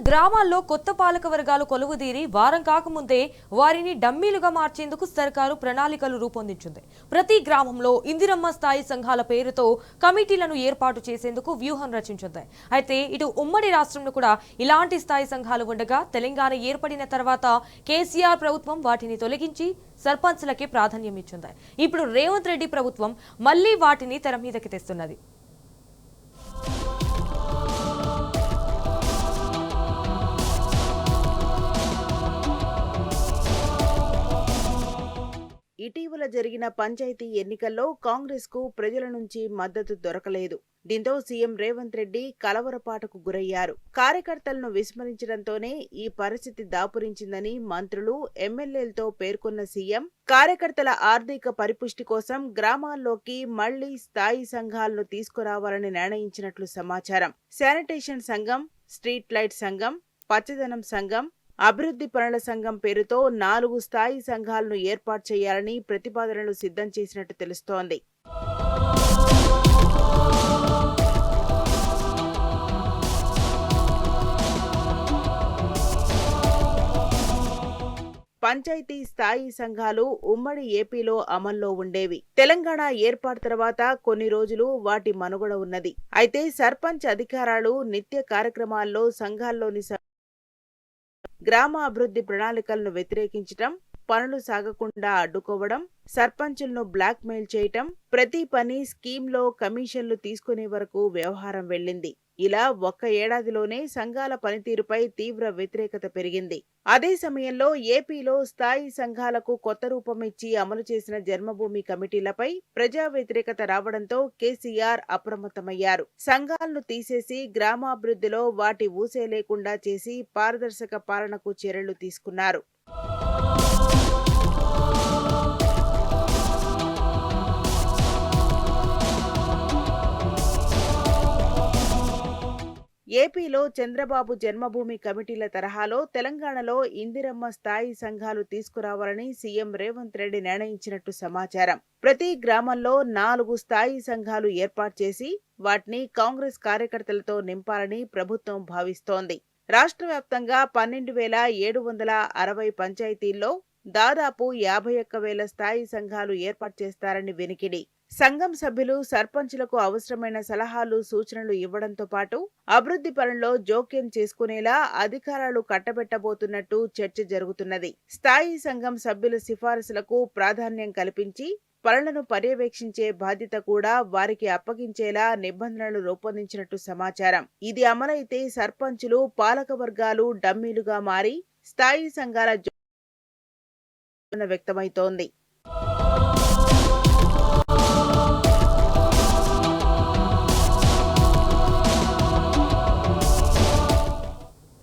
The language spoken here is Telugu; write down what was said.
గ్రామాల్లో కొత్త పాలక వర్గాలు కొలువుదీరి వారం కాకముందే వారిని డమ్మీలుగా మార్చేందుకు సర్కారు ప్రణాళికలు రూపొందించింది. ప్రతి గ్రామంలో ఇందిరమ్మ స్థాయి సంఘాల పేరుతో కమిటీలను ఏర్పాటు చేసేందుకు వ్యూహం రచించింది. అయితే ఇటు ఉమ్మడి రాష్ట్రంలో కూడా ఇలాంటి స్థాయి సంఘాలు ఉండగా తెలంగాణ ఏర్పడిన తర్వాత కేసీఆర్ ప్రభుత్వం వాటిని తొలగించి సర్పంచ్లకే ప్రాధాన్యం ఇచ్చింది. ఇప్పుడు రేవంత్ రెడ్డి ప్రభుత్వం మళ్లీ వాటిని తెర మీదకి తెస్తున్నది. ఇటీవల జరిగిన పంచాయతీ ఎన్నికల్లో కాంగ్రెస్ కు ప్రజల నుంచి మద్దతు దొరకలేదు. దీంతో సీఎం రేవంత్ రెడ్డి కలవరపాటుకు గురయ్యారు. కార్యకర్తలను విస్మరించడంతోనే ఈ పరిస్థితి దాపురించిందని మంత్రులు, ఎమ్మెల్యేలతో పేర్కొన్న సీఎం కార్యకర్తల ఆర్థిక పరిపుష్టి కోసం గ్రామాల్లోకి మళ్లీ స్థాయి సంఘాలను తీసుకురావాలని నిర్ణయించినట్లు సమాచారం. శానిటేషన్ సంఘం, స్ట్రీట్ లైట్ సంఘం, పచ్చదనం సంఘం, అభివృద్ధి పనుల సంఘం పేరుతో 4 స్థాయి సంఘాలను ఏర్పాటు చేయాలని ప్రతిపాదనలు సిద్ధం చేసినట్టు తెలుస్తోంది. పంచాయతీ స్థాయి సంఘాలు ఉమ్మడి ఏపీలో అమల్లో ఉండేవి. తెలంగాణ ఏర్పాటు తర్వాత కొన్ని రోజులు వాటి మనుగడ ఉన్నది. అయితే సర్పంచ్ అధికారాలు, నిత్య కార్యక్రమాల్లో సంఘాల్లోని గ్రామ అభివృద్ధి ప్రణాళికలను వ్యతిరేకించటం, పనులు సాగకుండా అడ్డుకోవడం, సర్పంచులను బ్లాక్ మెయిల్ చేయటం, ప్రతి పని స్కీమ్లో కమిషన్లు తీసుకునే వరకు వ్యవహారం వెళ్లింది. ఇలా ఒక్క ఏడాదిలోనే సంఘాల పనితీరుపై తీవ్ర వ్యతిరేకత పెరిగింది. అదే సమయంలో ఏపీలో స్థాయి సంఘాలకు కొత్త రూపం ఇచ్చి అమలు చేసిన జన్మభూమి కమిటీలపై ప్రజా వ్యతిరేకత రావడంతో కేసీఆర్ అప్రమత్తమయ్యారు. సంఘాలను తీసేసి గ్రామాభివృద్ధిలో వాటి ఊసే లేకుండా చేసి పారదర్శక పాలనకు చర్యలు తీసుకున్నారు. ఏపీలో చంద్రబాబు జన్మభూమి కమిటీల తరహాలో తెలంగాణలో ఇందిరమ్మ స్థాయి సంఘాలు తీసుకురావాలని సీఎం రేవంత్ రెడ్డి నిర్ణయించినట్టు సమాచారం. ప్రతి గ్రామంలో 4 స్థాయి సంఘాలు ఏర్పాటు చేసి వాటిని కాంగ్రెస్ కార్యకర్తలతో నింపాలని ప్రభుత్వం భావిస్తోంది. రాష్ట్ర వ్యాప్తంగా 12,760 పంచాయతీల్లో దాదాపు 51,000 స్థాయి సంఘాలు ఏర్పాటు చేస్తారని వినికిడి. సంఘం సభ్యులు సర్పంచులకు అవసరమైన సలహాలు, సూచనలు ఇవ్వడంతో పాటు అభివృద్ధి పనుల్లో జోక్యం చేసుకునేలా అధికారాలు కట్టబెట్టబోతున్నట్టు చర్చ జరుగుతున్నది. స్థాయి సంఘం సభ్యుల సిఫారసులకు ప్రాధాన్యం కల్పించి పనులను పర్యవేక్షించే బాధ్యత కూడా వారికి అప్పగించేలా నిబంధనలు రూపొందించినట్టు సమాచారం. ఇది అమలైతే సర్పంచులు, పాలక వర్గాలు డమ్మీలుగా మారి స్థాయి సంఘాల వ్యక్తమవుతోంది.